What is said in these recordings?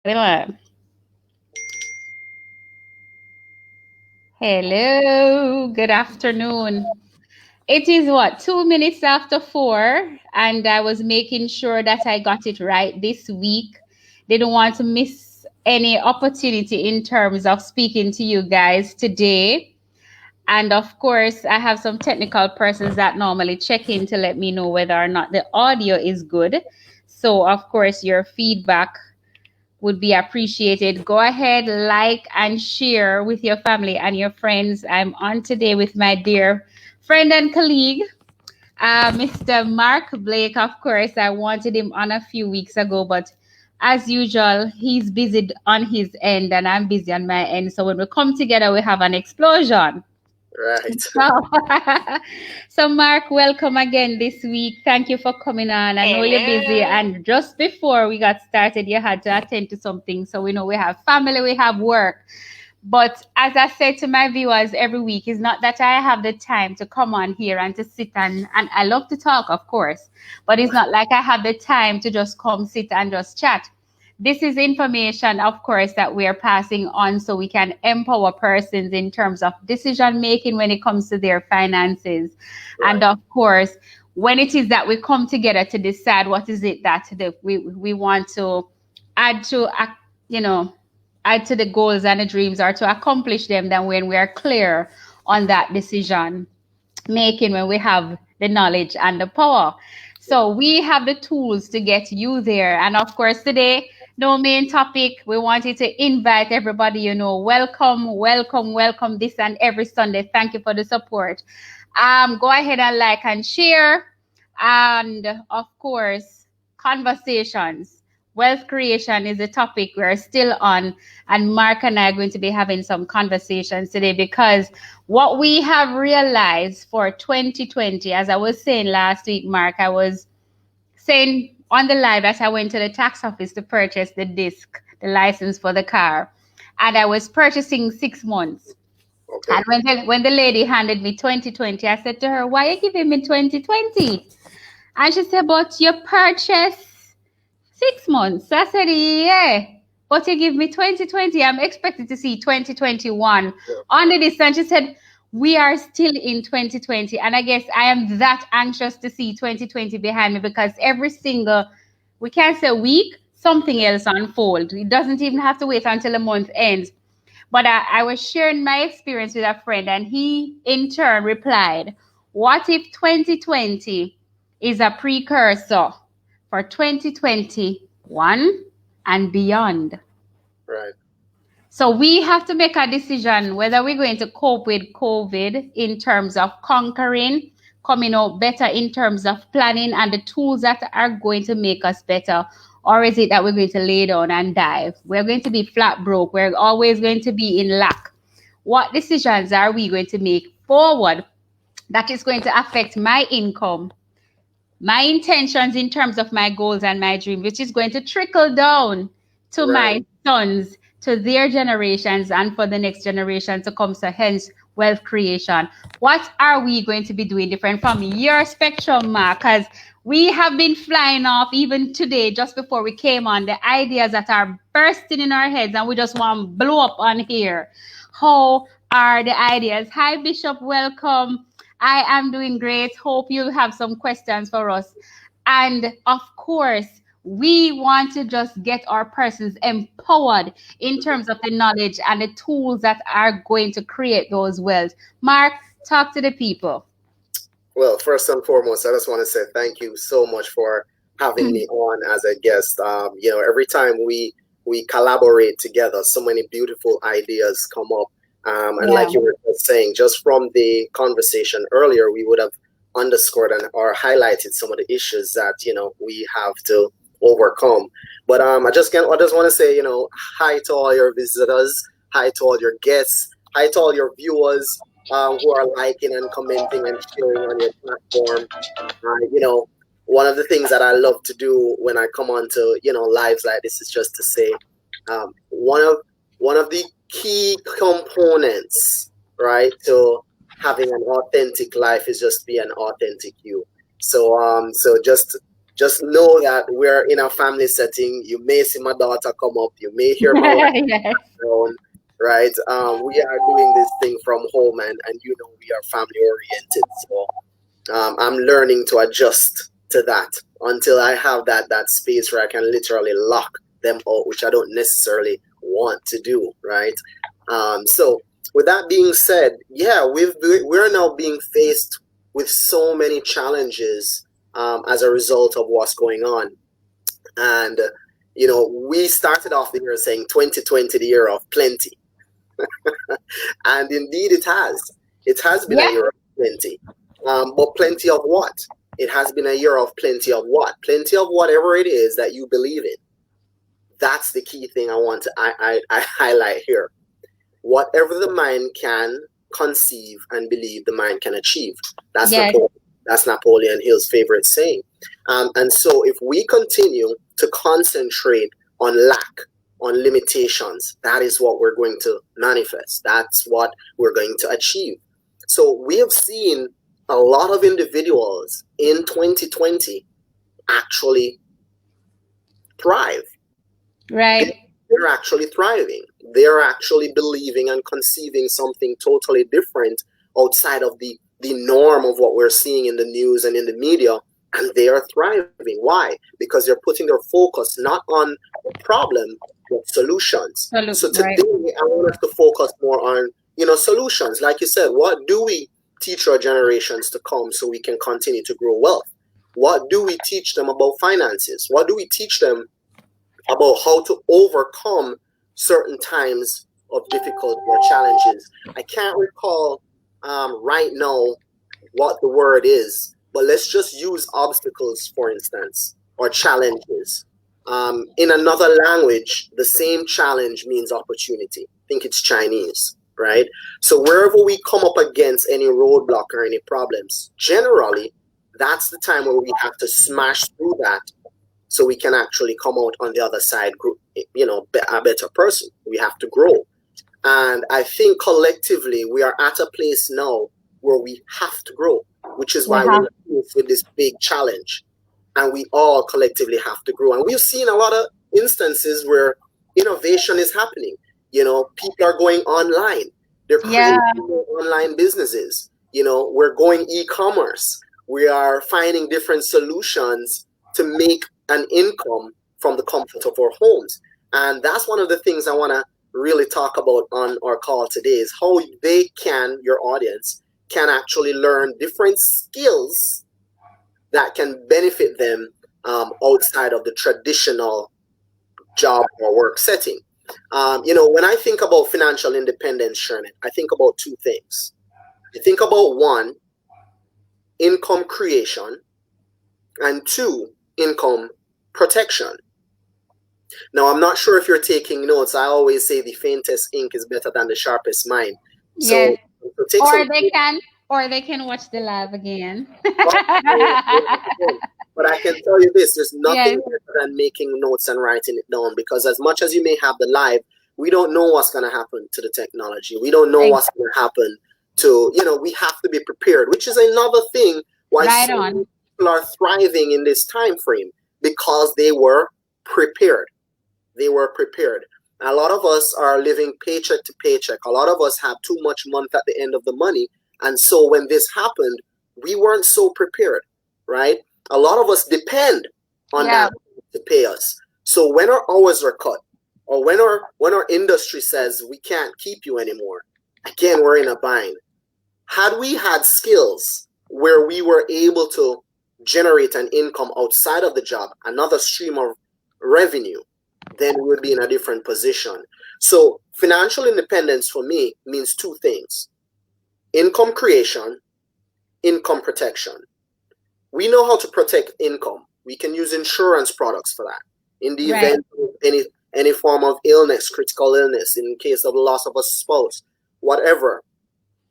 Anyone? Hello, good afternoon. It is what, 2 minutes after 4, and I was making sure that I got it right this week. Didn't want to miss any opportunity in terms of speaking to you guys today. And of course, I have some technical persons that normally check in to let me know whether or not the audio is good. So, of course, your feedback would be appreciated. Go ahead, like and share with your family and your friends. I'm on today with my dear friend and colleague, Mr. Mark Blake. Of course, I wanted him on a few weeks ago, but as usual, he's busy on his end and I'm busy on my end. So when we come together, we have an explosion. Right. Oh. So, Mark, welcome again this week. Thank you for coming on. I know you're busy, Hello. and just before we got started, you had to attend to something. So, we know we have family, we have work. But as I said to my viewers every week, it's not that I have the time to come on here and to sit and I love to talk, of course, but it's not like I have the time to just come sit and just chat. This is information, of course, that we are passing on so we can empower persons in terms of decision making when it comes to their finances. And Right. of course, when it is that we come together to decide what is it that we want to add to, you know, add to the goals and the dreams or to accomplish them, then when we are clear on that decision making, when we have the knowledge and the power. So we have the tools to get you there. And of course, today, no main topic. We wanted to invite everybody, welcome, welcome, welcome this and every Sunday. Thank you for the support. Go ahead and like and share. And of course, conversations. Wealth creation is a topic we're still on. And Mark and I are going to be having some conversations today because what we have realized for 2020, as I was saying last week, Mark, I was saying on the live that I went to the tax office to purchase the disc, the license for the car, and I was purchasing 6 months. Okay. And when the lady handed me 2020, I said to her, "Why are you giving me 2020?" And she said, "But you purchased 6 months." So I said, "Yeah, but you give me 2020. I'm expected to see 2021 Yeah. on the distance." She said, "We are still in 2020." And I guess I am that anxious to see 2020 behind me because every single, we can't say week, something else unfold. It doesn't even have to wait until the month ends. But I was sharing my experience with a friend, and he in turn replied, "What if 2020 is a precursor for 2021 and beyond?" Right. So we have to make a decision whether we're going to cope with COVID in terms of conquering, coming out better in terms of planning and the tools that are going to make us better, or is it that we're going to lay down and die? We're going to be flat broke. We're always going to be in lack. What decisions are we going to make forward that is going to affect my income, my intentions in terms of my goals and my dream, which is going to trickle down to Right. my sons, to their generations, and for the next generation to come. So, hence, wealth creation. What are we going to be doing different from your spectrum, Mark? Because we have been flying off even today, just before we came on, the ideas that are bursting in our heads, and we just want to blow up on here. How are the ideas? Hi, Bishop. Welcome. I am doing great. Hope you have some questions for us. And of course, we want to just get our persons empowered in Mhm. terms of the knowledge and the tools that are going to create those wealth. Mark, talk to the people. Well, first and foremost, I just want to say thank you so much for having me on as a guest. Every time we collaborate together, so many beautiful ideas come up. And Yeah. like you were just saying, just from the conversation earlier, we would have underscored and or highlighted some of the issues that we have to overcome. But I just want to say hi to all your visitors, hi to all your guests, hi to all your viewers who are liking and commenting and sharing on your platform. One of the things that I love to do when I come on to lives like this is just to say, one of the key components, right, to having an authentic life is just be an authentic you. So just just know that we're in a family setting. You may see my daughter come up. You may hear my wife Yes. on, right? We are doing this thing from home, and you know we are family oriented. So I'm learning to adjust to that until I have that space where I can literally lock them out, which I don't necessarily want to do, right? So with that being said, yeah, we're now being faced with so many challenges as a result of what's going on, and you know, we started off the year saying 2020, the year of plenty, and indeed it has. It has been a Yeah. year of plenty. But plenty of what? It has been a year of plenty of what? Plenty of whatever it is that you believe in. That's the key thing I want to I highlight here. Whatever the mind can conceive and believe, the mind can achieve. That's Yes. Napoleon. That's Napoleon Hill's favorite saying. And so, if we continue to concentrate on lack, on limitations, that is what we're going to manifest. That's what we're going to achieve. So, we have seen a lot of individuals in 2020 actually thrive. Right. They're actually thriving. They're actually believing and conceiving something totally different outside of the norm of what we're seeing in the news and in the media, and they are thriving. Why? Because they're putting their focus not on the problem but solutions. So today Right. I want us to focus more on, you know, solutions. Like you said, what do we teach our generations to come so we can continue to grow wealth? What do we teach them about finances? What do we teach them about how to overcome certain times of difficulty or challenges? I can't recall right now what the word is, but let's just use obstacles, for instance, or challenges. In another language, the same challenge means opportunity. I think it's Chinese, right? So wherever we come up against any roadblock or any problems, generally, that's the time where we have to smash through that so we can actually come out on the other side, you know, a better person. We have to grow. And I think collectively we are at a place now where we have to grow, which is why we're faced with this big challenge. And we all collectively have to grow. And we've seen a lot of instances where innovation is happening. You know, people are going online. They're creating online businesses. You know, we're going e-commerce. We are finding different solutions to make an income from the comfort of our homes. And that's one of the things I want to really talk about on our call today, is how they can, your audience, can actually learn different skills that can benefit them outside of the traditional job or work setting. You know, when I think about financial independence, Sherman, I think about two things. I think about one, income creation, and two, income protection. Now, I'm not sure if you're taking notes. I always say the faintest ink is better than the sharpest mind. Yes. So take or they can watch the live again. But I can tell you this, there's nothing better than making notes and writing it down, because as much as you may have the live, we don't know what's going to happen to the technology. We don't know what's going to happen to, you know, we have to be prepared, which is another thing why so many people are thriving in this time frame, because they were prepared. They were prepared. A lot of us are living paycheck to paycheck. A lot of us have too much month at the end of the money. And so when this happened, we weren't so prepared, right? A lot of us depend on that to pay us. So when our hours are cut, or when our industry says we can't keep you anymore, again, we're in a bind. Had we had skills where we were able to generate an income outside of the job, another stream of revenue, then we would be in a different position. So financial independence for me means two things: income creation, income protection. We know how to protect income. We can use insurance products for that. In the event of any form of illness, critical illness, in case of the loss of a spouse, whatever,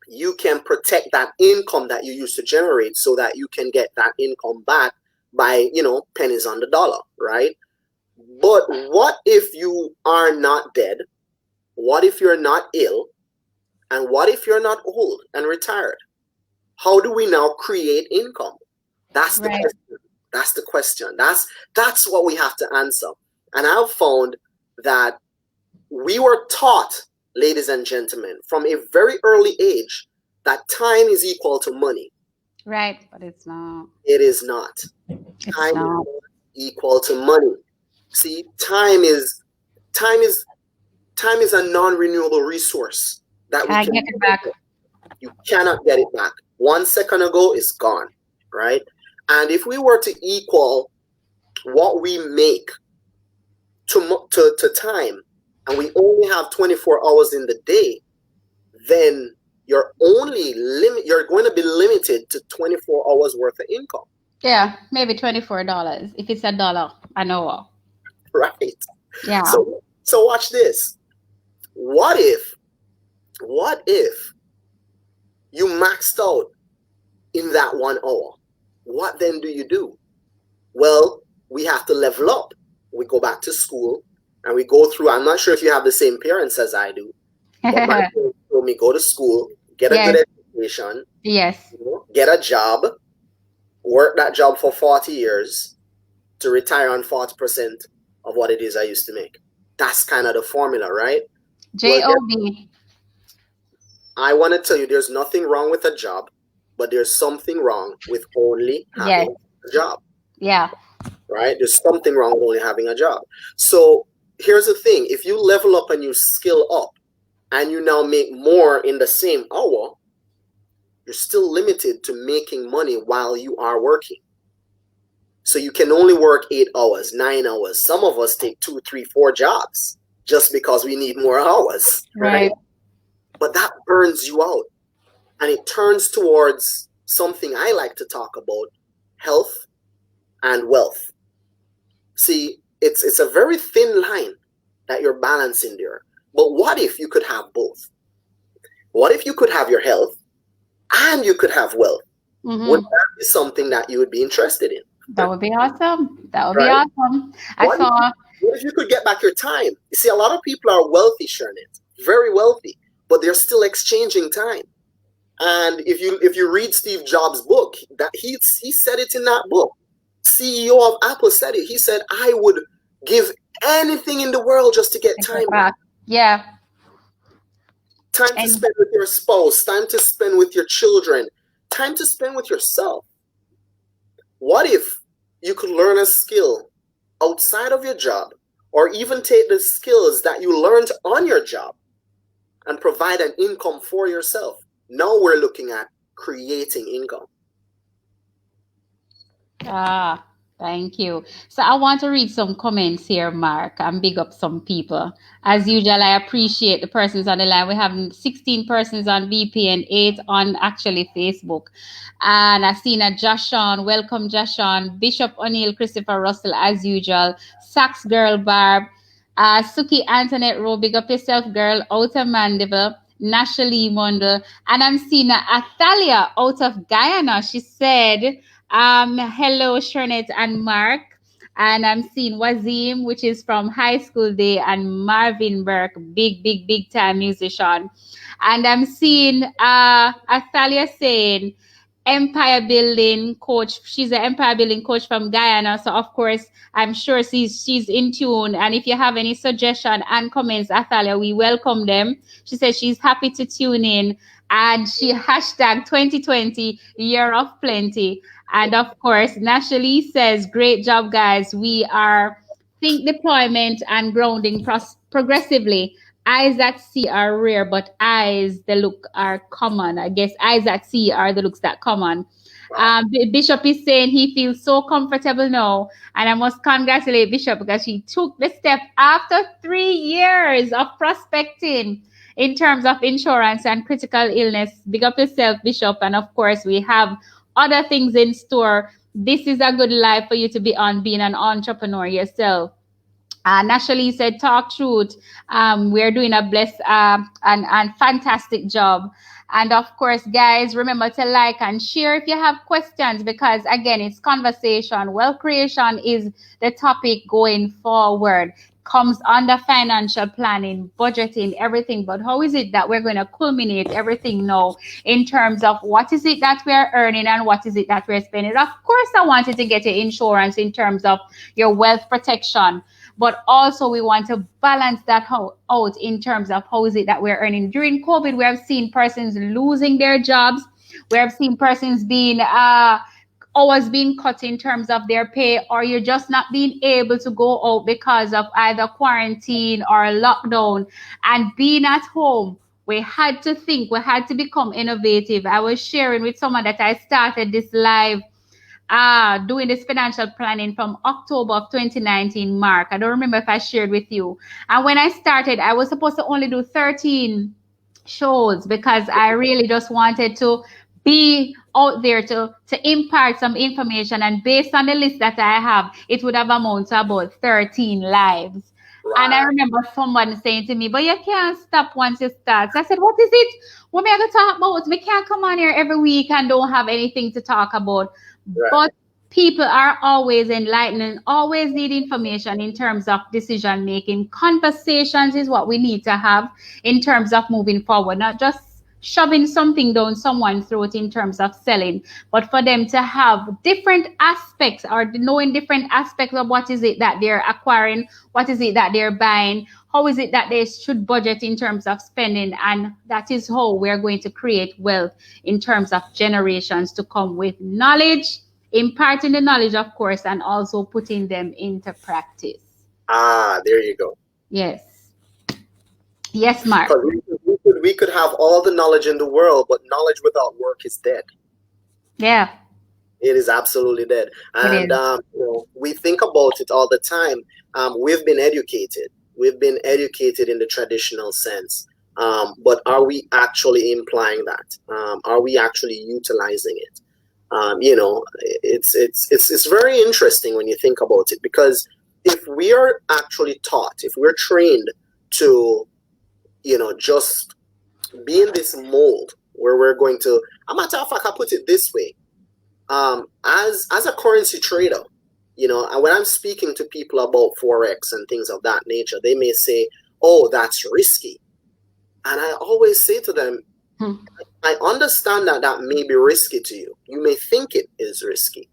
you can protect that income that you used to generate so that you can get that income back by, you know, pennies on the dollar, right? But what if you are not dead? What if you're not ill? And what if you're not old and retired? How do we now create income? That's the question. That's the question. That's what we have to answer. And I've found that we were taught, ladies and gentlemen, from a very early age that time is equal to money. Right, but it's not. It is not. Time is not equal to money. See, time is a non-renewable resource that we can get it back. You cannot get it back. 1 second ago, it's gone, right? And if we were to equal what we make to time, and we only have 24 hours in the day, then you're going to be limited to 24 hours worth of income. Yeah, maybe $24 if it's $1 an hour. Right. Yeah. So watch this. What if you maxed out in that 1 hour? What then do you do? Well, we have to level up. We go back to school and we go through. I'm not sure if you have the same parents as I do, but my parents told me go to school, get a good education, yes, get a job, work that job for 40 years to retire on 40% of what it is I used to make. That's kind of the formula, right? J-O-B. I want to tell you, there's nothing wrong with a job, but there's something wrong with only having a job. Yeah. Right? There's something wrong with only having a job. So here's the thing. If you level up and you skill up and you now make more in the same hour, you're still limited to making money while you are working. So you can only work 8 hours, 9 hours. Some of us take 2, 3, 4 jobs just because we need more hours. Right? But that burns you out. And it turns towards something I like to talk about, health and wealth. See, it's a very thin line that you're balancing there. But what if you could have both? What if you could have your health and you could have wealth? Mm-hmm. Would that be something that you would be interested in? That would be awesome. That would be awesome. What if you could get back your time? You see, a lot of people are wealthy, Shernet, very wealthy, but they're still exchanging time. And if you read Steve Jobs' book, that he said it in that book. CEO of Apple said it. He said, I would give anything in the world just to get time back. Yeah. Time to spend with your spouse, time to spend with your children, time to spend with yourself. What if you could learn a skill outside of your job, or even take the skills that you learned on your job and provide an income for yourself? Now we're looking at creating income. Thank you. So I want to read some comments here, Mark, and big up some people. As usual, I appreciate the persons on the line. We have 16 persons on VPN, 8 on actually Facebook. And I've seen a Joshon. Welcome, Joshon. Bishop O'Neill, Christopher Russell, as usual. Sax Girl Barb. Suki Antoinette Rowe, big up yourself, girl. Outer Mandeville. Nashali Mundle. And I'm seeing Athalia out of Guyana. She said, hello, Shernet and Mark. And I'm seeing Wazim, which is from High School Day, and Marvin Burke, big time musician. And I'm seeing Athalia saying, Empire Building coach. She's an Empire Building coach from Guyana. So, of course, I'm sure she's in tune. And if you have any suggestion and comments, Athalia, we welcome them. She says she's happy to tune in. And she hashtag 2020, year of plenty. And, of course, Nashali says, great job, guys. We are think deployment and grounding progressively. Eyes at sea are rare, but eyes that look are common. I guess eyes at sea are the looks that common. Bishop is saying he feels so comfortable now, and I must congratulate Bishop because she took the step after 3 years of prospecting in terms of insurance and critical illness. Big up yourself, Bishop, and of course we have other things in store. This is a good life for you to be on, being an entrepreneur yourself. Nashali said, talk truth. We're doing a blessed and fantastic job. And of course, guys, remember to like and share if you have questions, because again, it's conversation. Wealth creation is the topic going forward. comes under financial planning, budgeting, everything. But how is it that we're going to culminate everything now in terms of what is it that we're earning and what is it that we're spending? Of course, I wanted to get your insurance in terms of your wealth protection, but also we want to balance that out in terms of how is it that we're earning. During COVID, we have seen persons losing their jobs. We have seen persons being hours being cut in terms of their pay, or you're just not being able to go out because of either quarantine or lockdown. And being at home, we had to think, we had to become innovative. I was sharing with someone that I started this live doing this financial planning from October of 2019, Mark. I don't remember if I shared with you. And when I started, I was supposed to only do 13 shows because I really just wanted to be out there to impart some information. And based on the list that I have, it would have amounted to about 13 lives. Right. And I remember someone saying to me, but you can't stop once you start. So I said, what is it? What am I going to talk about? We can't come on here every week and don't have anything to talk about. Right. But people are always enlightening, always need information in terms of decision making. Conversations is what we need to have in terms of moving forward, not just shoving something down someone's throat in terms of selling, but for them to have different aspects or knowing different aspects of what is it that they're acquiring, what is it that they're buying, how is it that they should budget in terms of spending. And that is how we're going to create wealth in terms of generations to come, with knowledge, imparting the knowledge, of course, and also putting them into practice. There you go. Yes. Yes, Mark. We could have all the knowledge in the world, but knowledge without work is dead. Yeah. It is absolutely dead. And we think about it all the time. We've been educated. We've been educated in the traditional sense. But are we actually implying that? Are we actually utilizing it? It's very interesting when you think about it, because if we are actually taught, if we're trained to, just be in this mold where we're going to, a matter of fact, I put it this way, as a currency trader, when I'm speaking to people about Forex and things of that nature, they may say, oh, that's risky. And I always say to them, I understand that may be risky to you. You may think it is risky.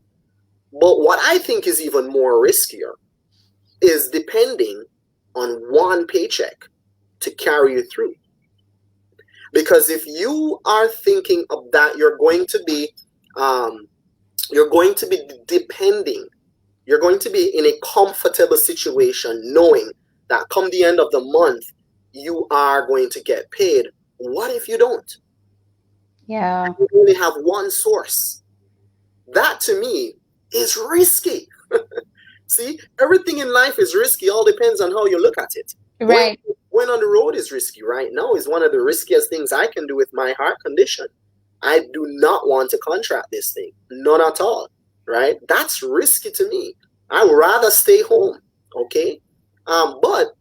But what I think is even more riskier is depending on one paycheck to carry you through. Because if you are thinking of that, you're going to be depending, you're going to be in a comfortable situation knowing that come the end of the month, you are going to get paid. What if you don't? Yeah. You only have one source. That to me is risky. See, everything in life is risky. All depends on how you look at it. Right. Going on the road is risky. Right now is one of the riskiest things I can do with my heart condition. I do not want to contract this thing. None at all. Right? That's risky to me. I would rather stay home. Okay? But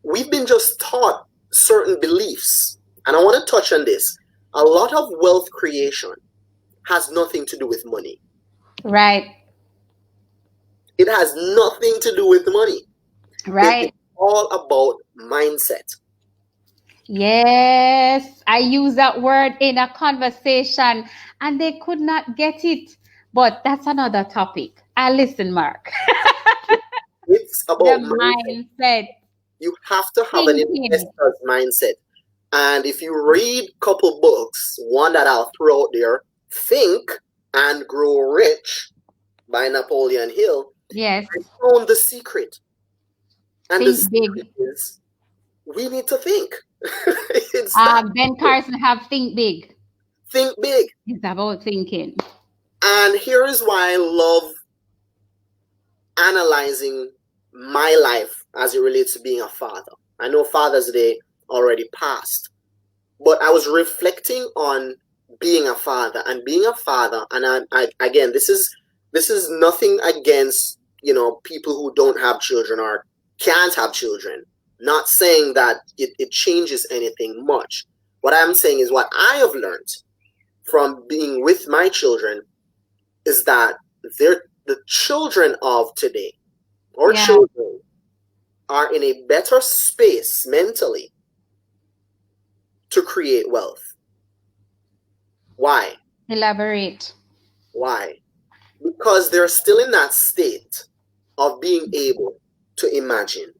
we've been just taught certain beliefs. And I want to touch on this. A lot of wealth creation has nothing to do with money. Right. It has nothing to do with money. Right. It's all about mindset. Yes. I use that word in a conversation and they could not get it. But that's another topic. Listen, Mark. It's about the mindset. You have to have an investor's mindset. And if you read a couple books, one that I'll throw out there, Think and Grow Rich by Napoleon Hill. Yes. I found the secret. And think the secret is we need to think. Ben Carson have Think Big. Think big. It's about thinking. And here is why I love analyzing my life as it relates to being a father. I know Father's Day already passed, but I was reflecting on being a father and being a father. And I again, this is nothing against, people who don't have children or can't have children. Not saying that it changes anything much. What I'm saying is what I have learned from being with my children is that they're the children of today, or children are in a better space mentally to create wealth. Why? Elaborate. Why? Because they're still in that state of being able to imagine.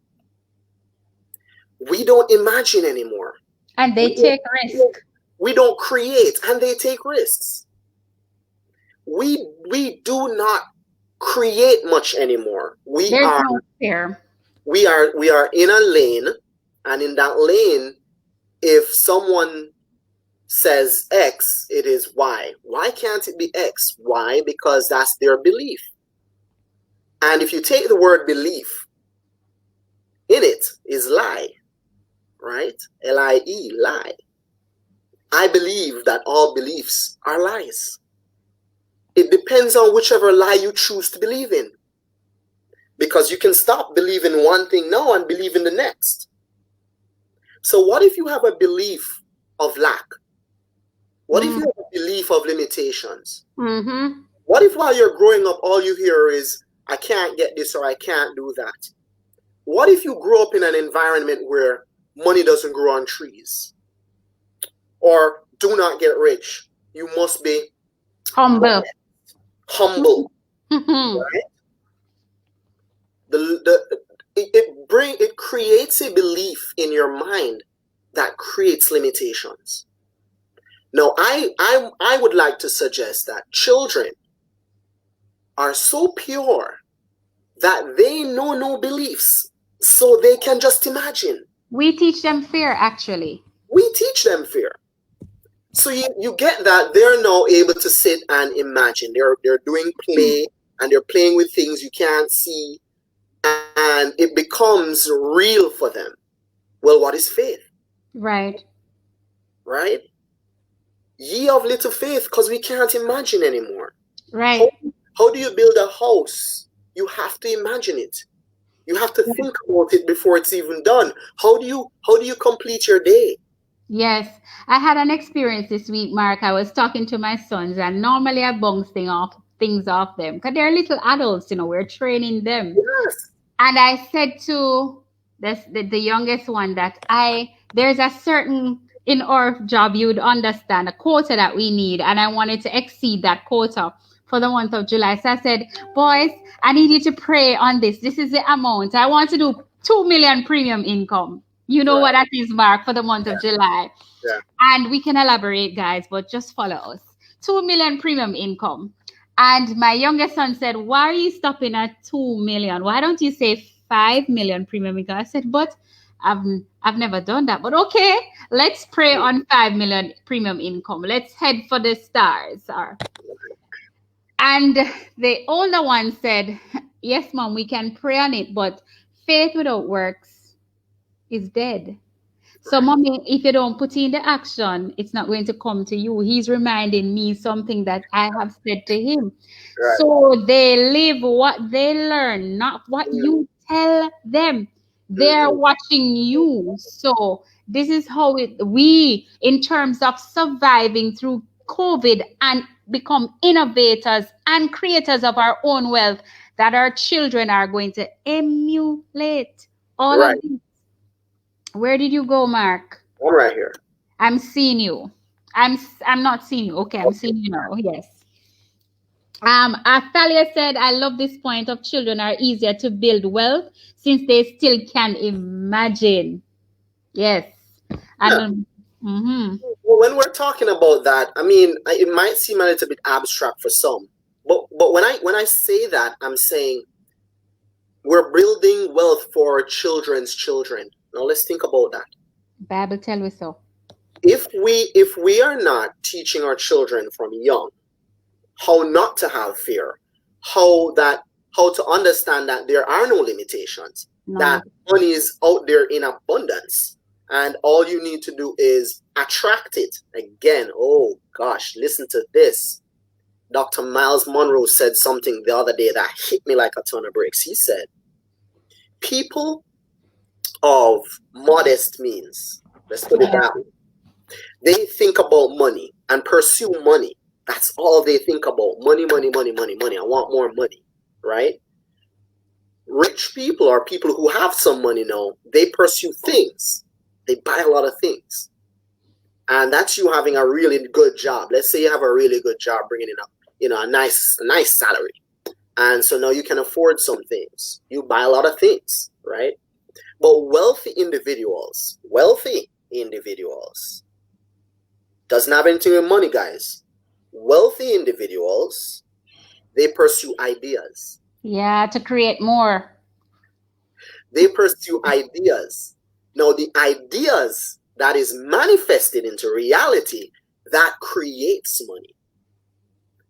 We don't imagine anymore. And they take risk. We don't create, and they take risks. We do not create much anymore. There's no fear. We are in a lane, and in that lane, if someone says X, it is Y. Why can't it be X? Why? Because that's their belief. And if you take the word belief, in it is lie, right? L-I-E, lie. I believe that all beliefs are lies. It depends on whichever lie you choose to believe in. Because you can stop believing one thing now and believe in the next. So what if you have a belief of lack? What if you have a belief of limitations? Mm-hmm. What if while you're growing up, all you hear is, I can't get this or I can't do that? What if you grew up in an environment where money doesn't grow on trees? Or do not get rich. You must be humble. Humble. Right? It creates a belief in your mind that creates limitations. Now, I would like to suggest that children are so pure that they know no beliefs, so they can just imagine. We teach them fear, actually. We teach them fear. So you get that they're now able to sit and imagine. They're doing play, and they're playing with things you can't see, and it becomes real for them. Well, what is faith? Right. Right? Ye of little faith, because we can't imagine anymore. Right. How do you build a house? You have to imagine it. You have to think about it before it's even done. How do you complete your day? Yes, I had an experience this week, Mark. I was talking to my sons, and normally I bounce things off them because they're little adults, we're training them. Yes. And I said to the youngest one that there's a certain, in our job, you would understand, a quota that we need, and I wanted to exceed that quota for the month of July. So I said, boys, I need you to pray on this. This is the amount. I want to do 2 million premium income. You know what that is, Mark, for the month of July. Yeah. And we can elaborate, guys, but just follow us. 2 million premium income. And my youngest son said, why are you stopping at 2 million? Why don't you say 5 million premium income? I said, but I've never done that. But okay, let's pray on 5 million premium income. Let's head for the stars. And the older one said, yes, Mom, we can pray on it, but faith without works is dead. So, Mommy, if you don't put in the action, it's not going to come to you. He's reminding me something that I have said to him. Right. So they live what they learn, not what you tell them. They're watching you. So this is how we, in terms of surviving through COVID and become innovators and creators of our own wealth, that our children are going to emulate all of this. Where did you go, Mark? I'm right here. I'm seeing you. I'm not seeing you. Okay, I'm seeing you now. Yes. Thalia said, I love this point of children are easier to build wealth since they still can imagine. Yes. And well, when we're talking about that, I mean, it might seem a little bit abstract for some, but when I say that, I'm saying we're building wealth for our children's children. Now let's think about that. Bible tell us so. If we are not teaching our children from young how not to have fear, how to understand that there are no limitations, that money is out there in abundance, and all you need to do is attract it. Again, oh gosh, listen to this. Dr. Miles Monroe said something the other day that hit me like a ton of bricks. He said, people of modest means, let's put it that way, they think about money and pursue money. That's all they think about. Money, money, money, money, money. I want more money, right? Rich people or people who have some money now, they pursue things. They buy a lot of things. And that's you having a really good job. Let's say you have a really good job bringing in a nice salary. And so now you can afford some things. You buy a lot of things, right? But wealthy individuals doesn't have anything with money, guys. Wealthy individuals, they pursue ideas. Yeah, to create more. They pursue ideas. Now, the ideas that is manifested into reality, that creates money.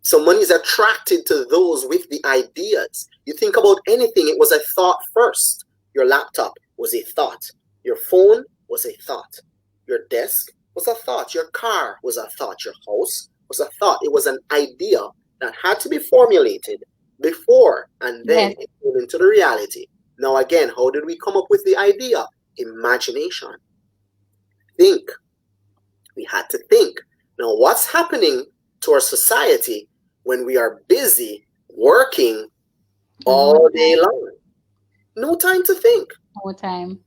So money is attracted to those with the ideas. You think about anything, it was a thought first. Your laptop was a thought. Your phone was a thought. Your desk was a thought. Your car was a thought. Your house was a thought. It was an idea that had to be formulated before, and then it came into the reality. Now again, how did we come up with the idea? Imagination. Think. We had to think. Now what's happening to our society when we are busy working all day long? No time to think. No time.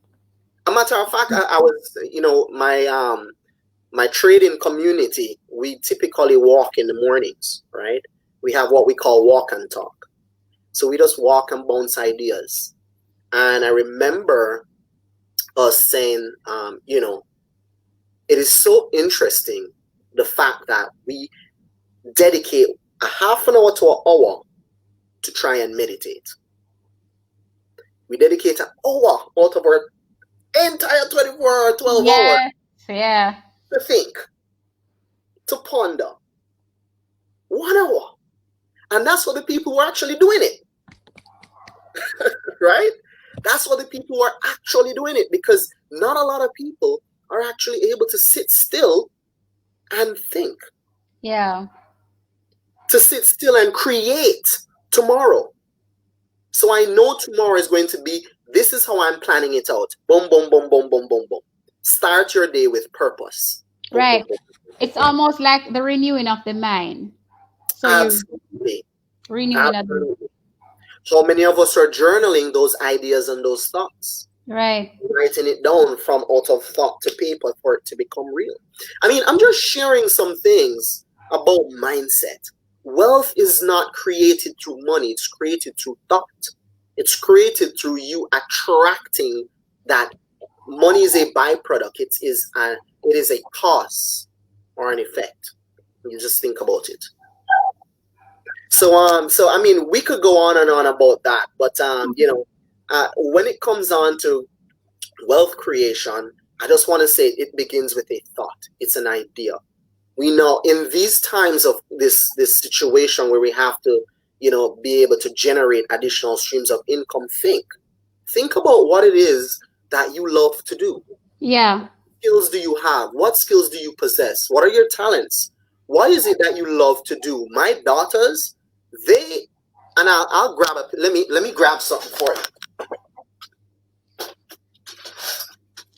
A matter of fact, I was, my trading community, we typically walk in the mornings, right? We have what we call walk and talk. So we just walk and bounce ideas. And I remember us saying, it is so interesting, the fact that we dedicate a half an hour to an hour to try and meditate. We dedicate an hour out of our entire 24 or 12 hours to think, to ponder. 1 hour. And that's what the people who are actually doing it. Right? That's what the people who are actually doing it, because not a lot of people are actually able to sit still and think. Yeah. To sit still and create tomorrow. So I know tomorrow is going to be, this is how I'm planning it out. Boom, boom, boom, boom, boom, boom, boom. Start your day with purpose. Right. It's almost like the renewing of the mind. So absolutely. Renewing absolutely. How many of us are journaling those ideas and those thoughts? Right. Writing it down from out of thought to paper for it to become real. I mean, I'm just sharing some things about mindset. Wealth is not created through money. It's created through thought. It's created through you attracting that. Money is a byproduct. It is a cause or an effect. You just think about it. So I mean, we could go on and on about that, but when it comes on to wealth creation, I just want to say it begins with a thought. It's an idea. We know in these times of this situation where we have to, be able to generate additional streams of income, think about what it is that you love to do. Yeah. What skills do you have? What skills do you possess? What are your talents? What is it that you love to do? My daughters, I'll grab let me grab something for you.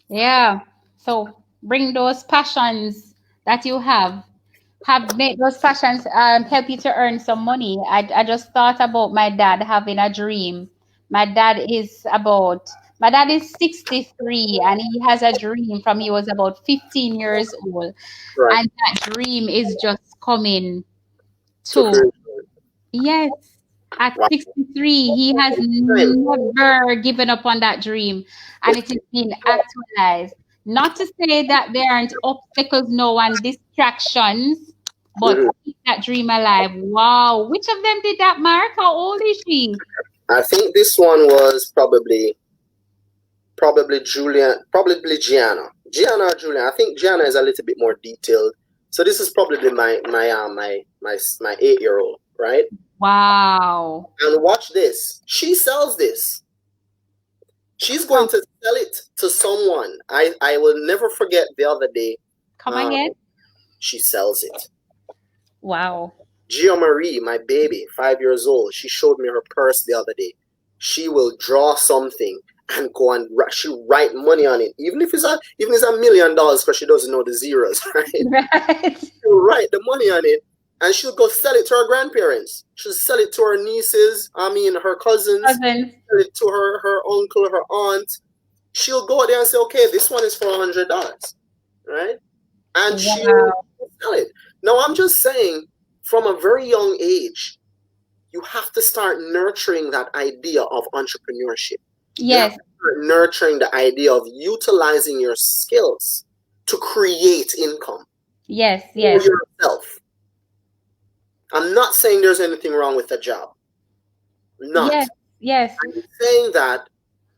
Yeah. So bring those passions that you have make those passions help you to earn some money. I just thought about my dad having a dream. My dad is 63 and he has a dream from he was about 15 years old. Right. And that dream is just coming to yes. At 63, he has never given up on that dream, and it is being actualized. Not to say that there aren't obstacles, no, and distractions, but keep that dream alive. Wow. Which of them did that, Mark? How old is she? I think this one was probably Gianna. Gianna or Julian. I think Gianna is a little bit more detailed. So this is probably my 8-year-old, right? Wow. And watch this. She sells this. She's going to sell it to someone. I will never forget the other day. Come again? She sells it. Wow. Gia Marie, my baby, 5 years old, she showed me her purse the other day. She will draw something and go and she'll write money on it, even if it's $1 million, because she doesn't know the zeros, right? Right. She'll write the money on it and she'll go sell it to her grandparents. She'll sell it to her nieces, her cousins, sell it to her uncle, her aunt. She'll go there and say, okay, this one is for $100, right? And she'll sell it. Now, I'm just saying, from a very young age, you have to start nurturing that idea of entrepreneurship. Yes. Nurturing the idea of utilizing your skills to create income. Yes. For yourself. I'm not saying there's anything wrong with a job. Not. Yes. I'm saying that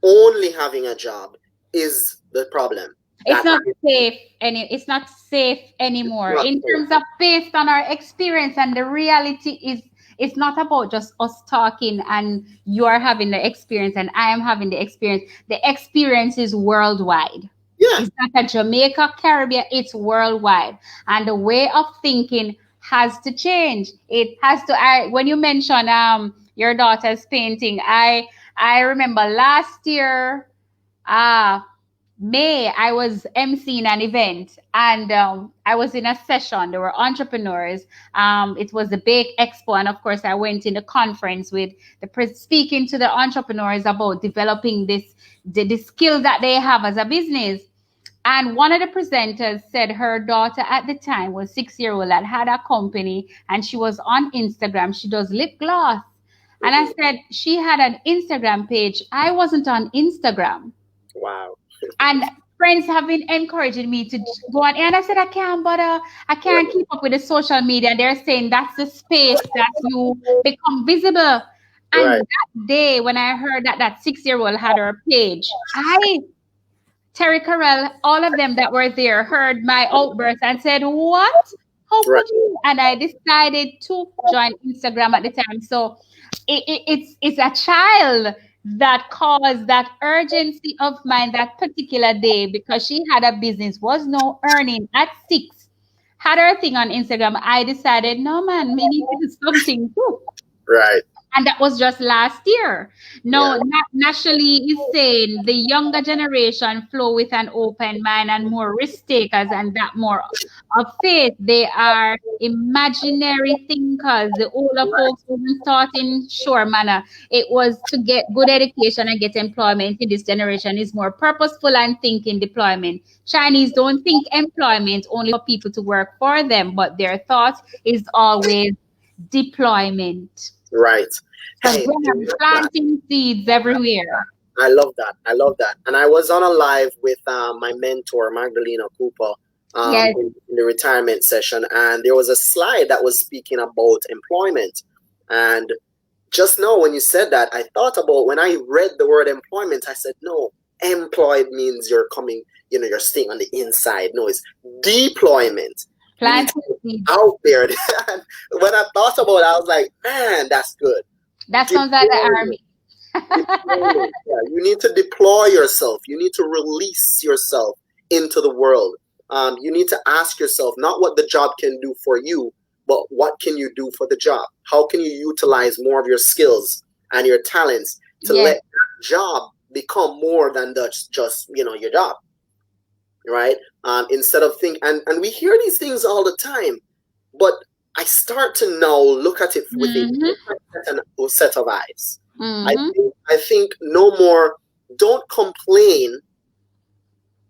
only having a job is the problem. It's not safe it's not safe anymore. In terms of based on our experience, and the reality is, it's not about just us talking and you are having the experience and I am having the experience. The experience is worldwide. Yeah. It's not a Jamaica, Caribbean, it's worldwide. And the way of thinking has to change. It has to, when you mention your daughter's painting, I remember last year, May, I was emceeing an event, and I was in a session. There were entrepreneurs. It was the Bake Expo, and of course, I went in the conference with speaking to the entrepreneurs about developing the skill that they have as a business. And one of the presenters said her daughter at the time was 6-year-old that had a company, and she was on Instagram. She does lip gloss. And I said, she had an Instagram page. I wasn't on Instagram. Wow. And friends have been encouraging me to go on. And I said, I can't keep up with the social media. They're saying that's the space that you become visible. And that day when I heard that 6-year-old had her page, Terry Carell, all of them that were there heard my outburst and said, what? How could you? And I decided to join Instagram at the time. So it's a child that caused that urgency of mine that particular day, because she had a business, was no earning at 6, had her thing on Instagram. I decided, no man, we need to do something too. Right. And that was just last year. No, naturally is saying the younger generation flow with an open mind and more risk takers and that more of faith. They are imaginary thinkers. The older folks wasn't taught in sure manner. It was to get good education and get employment. In this generation is more purposeful and thinking deployment. Chinese don't think employment only for people to work for them, but their thought is always deployment. Right. Hey, planting seeds everywhere. I love that. And I was on a live with my mentor, Magdalena Cooper, in the retirement session. And there was a slide that was speaking about employment. And just now when you said that, I thought about when I read the word employment, I said, no, employed means you're coming, you're staying on the inside. No, it's deployment. Out there. When I thought about it, I was like, man, that's good. That sounds like the army. You need to deploy yourself. You need to release yourself into the world. You need to ask yourself not what the job can do for you, but what can you do for the job? How can you utilize more of your skills and your talents to let that job become more than just your job? Right? Instead of and we hear these things all the time, but I start to now look at it with a different set of eyes. I think no more, don't complain.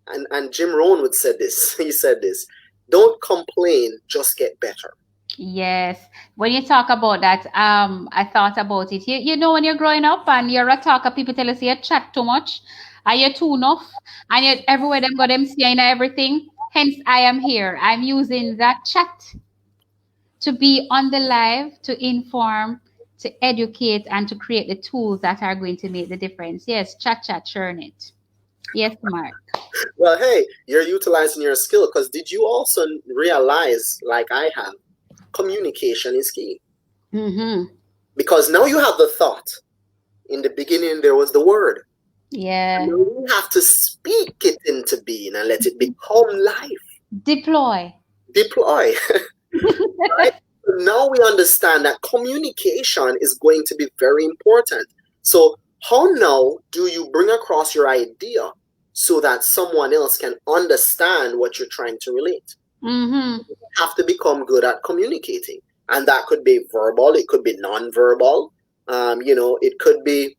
And Jim Rohn would say this. He said this, don't complain, just get better. Yes. When you talk about that, I thought about it. You know, when you're growing up and you're a talker, people tell us you chat too much. Are you too enough? And yet everywhere them got them saying everything. Hence, I am here. I'm using that chat to be on the live, to inform, to educate, and to create the tools that are going to make the difference. Yes, chat, churn it. Yes, Mark. Well, hey, you're utilizing your skill, because did you also realize, like I have, communication is key? Because now you have the thought. In the beginning, there was the word. Yeah. You have to speak it into being and let it become life. Deploy. Right? Now we understand that communication is going to be very important. So how now do you bring across your idea so that someone else can understand what you're trying to relate? You have to become good at communicating. And that could be verbal, it could be non-verbal, it could be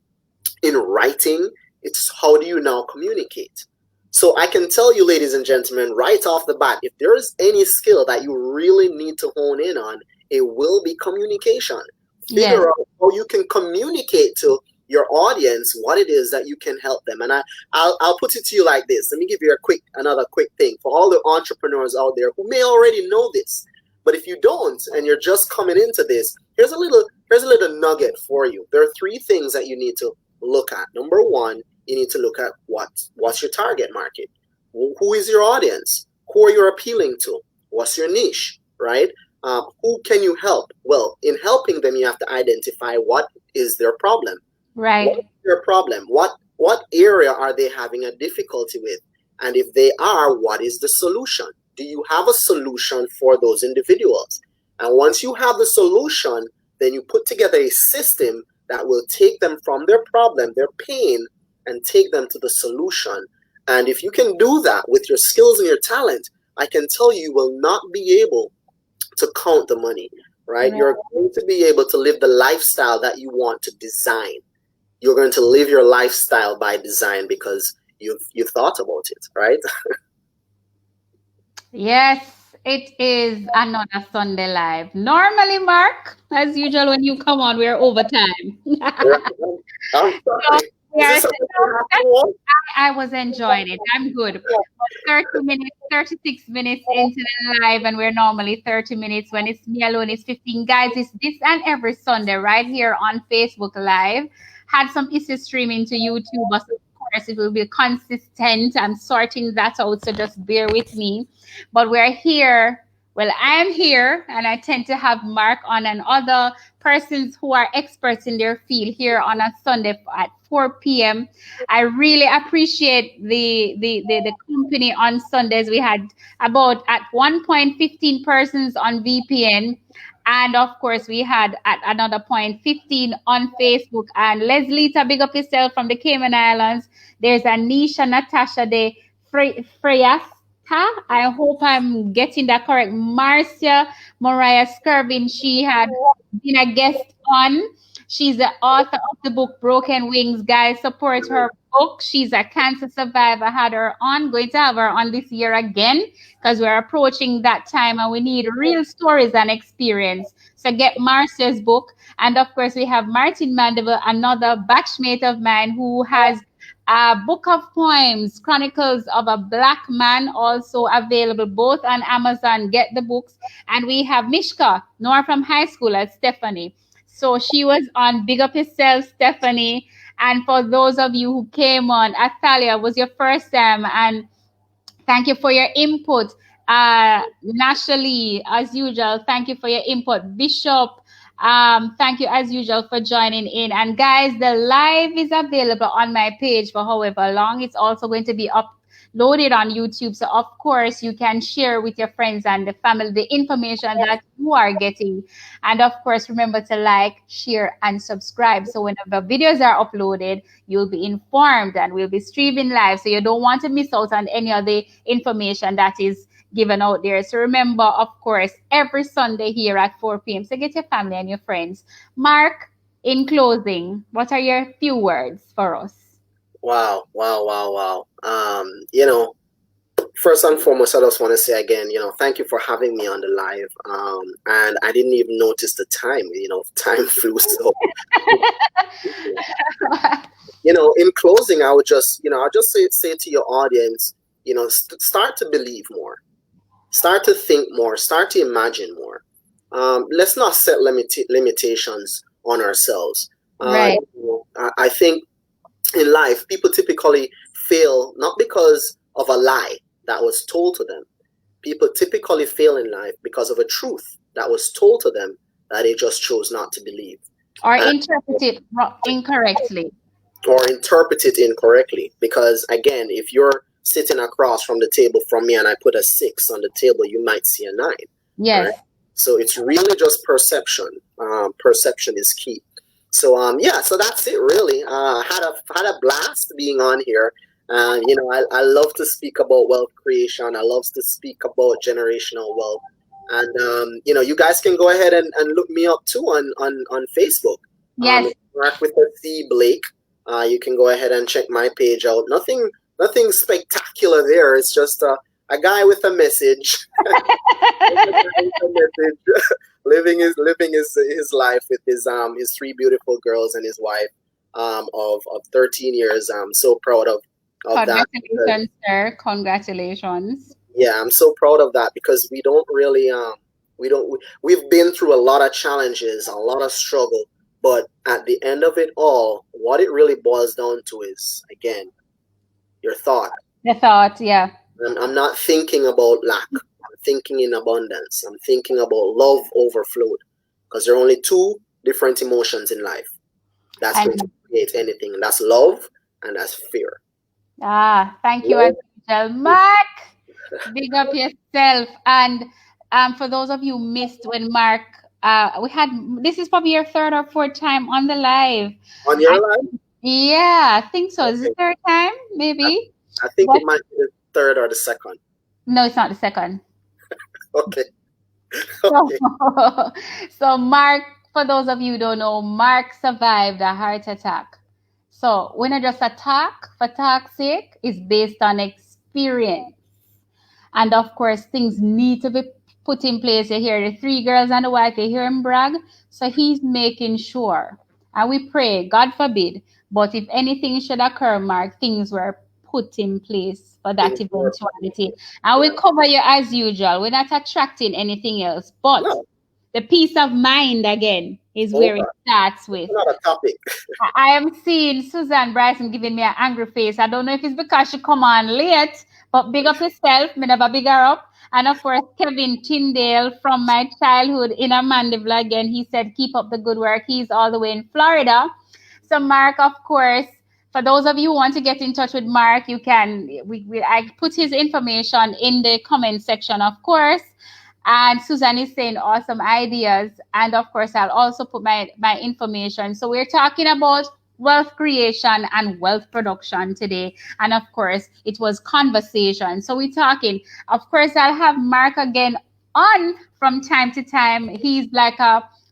in writing. It's how do you now communicate? So I can tell you, ladies and gentlemen, right off the bat, if there is any skill that you really need to hone in on, it will be communication. Figure out how you can communicate to your audience what it is that you can help them. And I'll put it to you like this. Let me give you another quick thing for all the entrepreneurs out there who may already know this. But if you don't and you're just coming into this, here's a little nugget for you. There are 3 things that you need to look at. Number 1, you need to look at what's your target market. Who is your audience? Who are you appealing to? What's your niche, right? Who can you help? Well, in helping them, you have to identify what is their problem. Right. What is their problem? What area are they having a difficulty with? And if they are, what is the solution? Do you have a solution for those individuals? And once you have the solution, then you put together a system that will take them from their problem, their pain, and take them to the solution. And if you can do that with your skills and your talent, I can tell you will not be able to count the money, right? You're going to be able to live the lifestyle that you want to design. You're going to live your lifestyle by design because you've thought about it, right? Yes, it is another Sunday Live. Normally, Mark, as usual, when you come on, we're over time. I'm sorry. I was enjoying it. I'm good. 30 minutes, 36 minutes into the live, and we're normally 30 minutes. When it's me alone, it's 15. Guys, it's this and every Sunday right here on Facebook Live. Had some issues streaming to YouTube, but of course it will be consistent. I'm sorting that out, so just bear with me. But we're here. Well, I am here, and I tend to have Mark on and other persons who are experts in their field here on a Sunday at 4 p.m. I really appreciate the company on Sundays. We had about at one point 15 persons on VPN. And of course, we had at another point 15 on Facebook. And Leslie, big up yourself from the Cayman Islands. There's Anisha Natasha de Freyas. I hope I'm getting that correct. Marcia Mariah Skirvin, she had been a guest on. She's the author of the book Broken Wings. Guys, support her book. She's a cancer survivor. Had her on. Going to have her on this year again because we're approaching that time and we need real stories and experience. So get Marcia's book. And of course, we have Martin Mandeville, another batchmate of mine who has a book of poems, Chronicles of a Black Man, also available both on Amazon. Get the books. And we have Mishka, Nora from high school at Stephanie. So she was on Big Up Yourself, Stephanie. And for those of you who came on, Athalia was your first time. And thank you for your input. Nashali, as usual, thank you for your input. Bishop, thank you as usual for joining in. And guys, the live is available on my page for however long. It's also going to be uploaded on YouTube. So of course you can share with your friends and the family the information that you are getting. And of course, remember to like, share, and subscribe. So whenever videos are uploaded, you'll be informed and we'll be streaming live. So you don't want to miss out on any of the information that is given out there. So remember, of course, every Sunday here at 4 p.m. So get your family and your friends. Mark, in closing, what are your few words for us? Wow. First and foremost, I just want to say again, thank you for having me on the live. And I didn't even notice the time, time flew so. In closing, I would just, I'll just say to your audience, start to believe more. Start to think more, start to imagine more. Let's not set limitations on ourselves. Right. I think in life, people typically fail not because of a lie that was told to them. People typically fail in life because of a truth that was told to them that they just chose not to believe. Or interpret it incorrectly. Or interpret it incorrectly. Because again, if you're sitting across from the table from me and I put a 6 on the table, you might see a 9. Yes. Right? So it's really just perception. Perception is key. So so that's it really. Had a blast being on here. I love to speak about wealth creation. I love to speak about generational wealth. And you guys can go ahead and look me up too on Facebook. Yes. Mark with a C Blake. You can go ahead and check my page out. Nothing spectacular there. It's just a guy with a message. living his life with his three beautiful girls and his wife of 13 years. I'm so proud of that. Congratulations, sir. Congratulations. Yeah, I'm so proud of that because we don't really we've been through a lot of challenges, a lot of struggle, but at the end of it all, what it really boils down to is, again, your thought. The thought, yeah. I'm not thinking about lack. I'm thinking in abundance. I'm thinking about love overflowed, because there are only two different emotions in life that's going to create anything. And that's love and that's fear. Thank you, as usual, Mark. Big up yourself. And for those of you who missed when Mark, this is probably your third or fourth time on the live. On your live? Yeah, I think so. Okay. Is it the third time? Maybe. I think it might be the third or the second. No, it's not the second. Okay. So Mark, for those of you who don't know, Mark survived a heart attack. So when I just attack for talk's sake, it's based on experience. And of course, things need to be put in place. You hear the three girls and the wife, you hear him brag. So he's making sure. And we pray, God forbid, but if anything should occur, Mark, things were put in place for that eventuality. And we cover you as usual. We're not attracting anything else. But the peace of mind, again, is where it starts with. Not a topic. I am seeing Susan Bryson giving me an angry face. I don't know if it's because she come on late, but big up yourself. Me never big her up. And of course, Kevin Tyndale from my childhood in Amandeville again. He said, keep up the good work. He's all the way in Florida. So Mark, of course, for those of you who want to get in touch with Mark, you can. I put his information in the comment section, of course. And Susan is saying awesome ideas. And of course, I'll also put my information. So we're talking about wealth creation and wealth production today. And of course, it was conversation. So we're talking, of course, I'll have Mark again on from time to time. He's like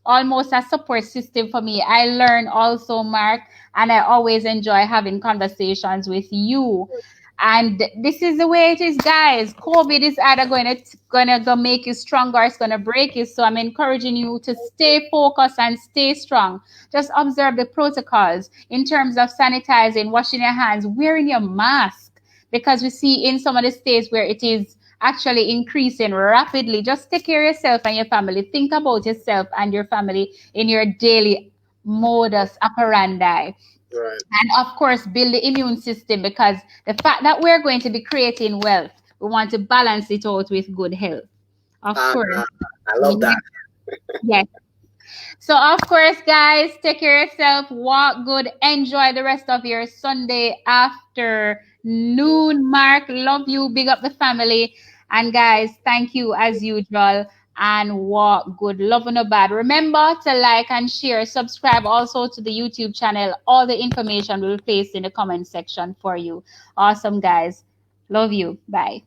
almost a support system for me. I learn also, Mark, and I always enjoy having conversations with you. And this is the way it is, guys. COVID is either gonna make you stronger, or it's gonna break you. So I'm encouraging you to stay focused and stay strong. Just observe the protocols in terms of sanitizing, washing your hands, wearing your mask, because we see in some of the states where it is actually increasing rapidly. Just take care of yourself and your family. Think about yourself and your family in your daily modus operandi. Right. And of course, build the immune system, because the fact that we're going to be creating wealth, we want to balance it out with good health. Of course. I love that. Yes. So, of course, guys, take care of yourself. Walk good. Enjoy the rest of your Sunday afternoon. Mark, love you. Big up the family. And guys, thank you as usual. And walk good, love no bad. Remember to like and share, subscribe also to the YouTube channel. All the information will be placed in the comment section for you. Awesome, guys. Love you. Bye.